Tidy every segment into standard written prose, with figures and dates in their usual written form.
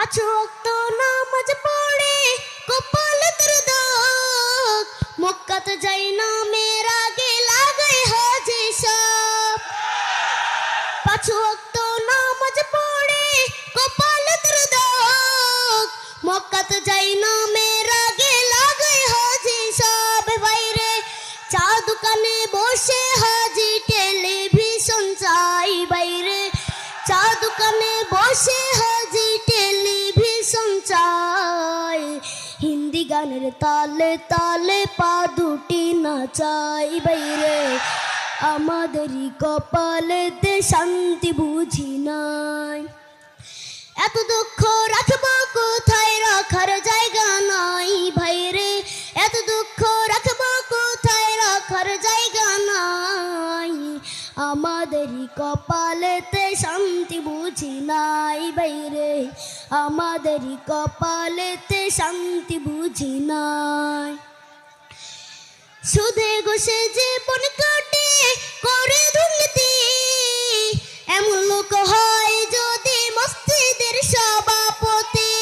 পাঁচ ওয়াক্ত নামাজ পড়ে কপালে তোর দাগ, মক্কাতে যাই না মেয়ের আগে লাগাই হাজি সাহেব। পাঁচ ওয়াক্ত নামাজ পড়ে কপালে তোর দাগ, মক্কাতে যাই না মেয়ের আগে লাগাই হাজি সাহেব। বাইরে চা দোকানে বসে হাজি টেলিভিশন চাই, বাইরে চা দোকানে বসে হাজি টেলিভিশন চাই। হিন্দি গানের তালে তালে পা দুটি নাচাই, বাইরে আমাদেরই কপালেতে শান্তি বুঝি নাই। এত দুঃখ রাখবো কোথায়, রাখার জায়গা নাই ভাইরে, এত দুঃখ রাখবো কোথায়, রাখার জায়গা নাই। আমাদেরই কপালেতে শান্তি বুঝি নাই বাইরে, আমাদেরই কপালেতে শান্তি বুঝি নাই। সুদে ঘুষে জীবন কাটে করে দুর্নীতি, এমন লোক হয় যদি মসজিদের সভাপতি।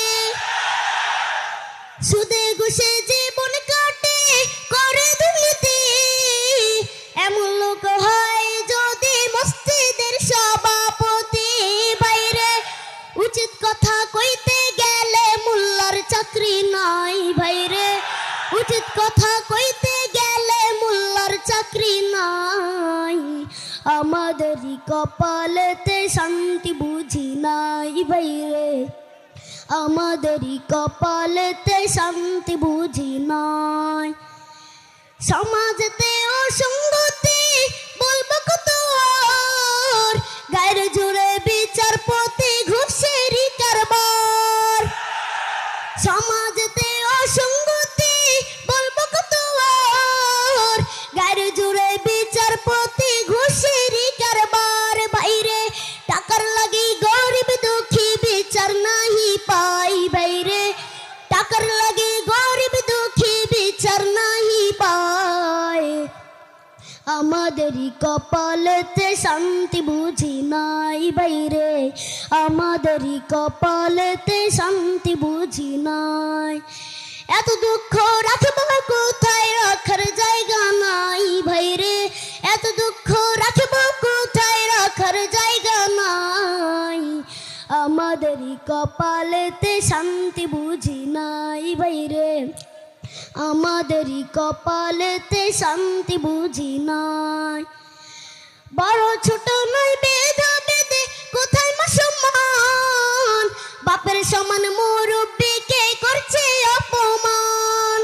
সুদে ঘুষে জীবন কাটে করে দুর্নীতি, এমন লোক হয় যদি মসজিদের সভাপতি। বাইরে উচিত কথা কইতে গেলে মোল্লার চাকরি নাই, ভাইরে উচিত কথা কইতে গেলে মোল্লার চাকরি নাই। আমাদেরই কপালেতে শান্তি বুঝি নাই বাইরে, আমাদেরই কপালেতে শান্তি বুঝি নাই। সমাজেতে অসঙ্গতি বলবো কত আর, গায়ের জোরে বিচারপতি ঘুষেরই কারবার। সমাজেতে অসঙ্গতি বলবো কত আর, গায়ের জোরে বিচারপতি ঘুষেরই কারবার। বাইরে টাকার লাগি গরিব দুঃখী বিচার নাহি পাই, বাইরে টাকার লাগি গরিব দুঃখী বিচার নাহি পাই। আমাদেরই কপালেতে শান্তি বুঝি নাই বাইরে, আমাদেরই কপালেতে শান্তি বুঝি নাই। এত দুঃখ রাখবো কোথায়, রাখার জায়গা নাই ভাইরে, এত দুঃখ রাখবো কোথায়, রাখার জায়গা নাই। আমাদেরই কপালেতে শান্তি বুঝি নাই বাইরে, আমাদেরই কপালেতে শান্তি বুঝি নাই। বড় ছোট নয় বেধা বেদে কোথায় মা সম্মান, বাপের সমান মুরব্বিকে করছে অপমান।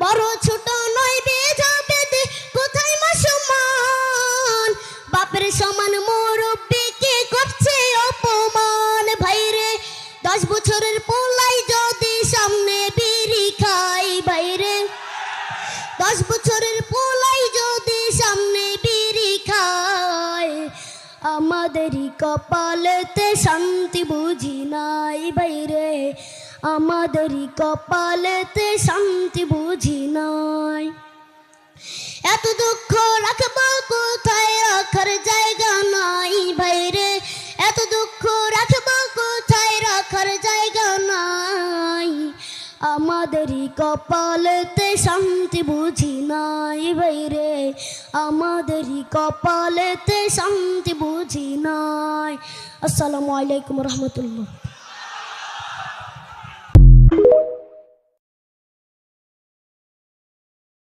বড় ছোট নয় বেধা বেদে কোথায় মা সম্মান, বাপের সমান মুরব্বিকে করছে অপমান। ভাইরে 10 বছরের পোলাই যদি সামনে বিড়ি খাই, বাইরে 10 বছরের পোলাই যদি সামনে বিড়ি খায়। আমাদেরই কপালেতে শান্তি বুঝি নাই বাইরে, আমাদেরই কপালেতে শান্তি বুঝি নাই। এত দুঃখ রাখবো কোথায়, রাখার জায়গা নাই বাইরে, এত দুঃখ রাখবো কোথায়, রাখার জায়গা নাই। আমাদেরই কপালেতে শান্তি বুঝি নাই বাইরে, আমাদেরই কপালেতে শান্তি বুঝি নাই। আসসালামু আলাইকুম রহমতুল্লাহ।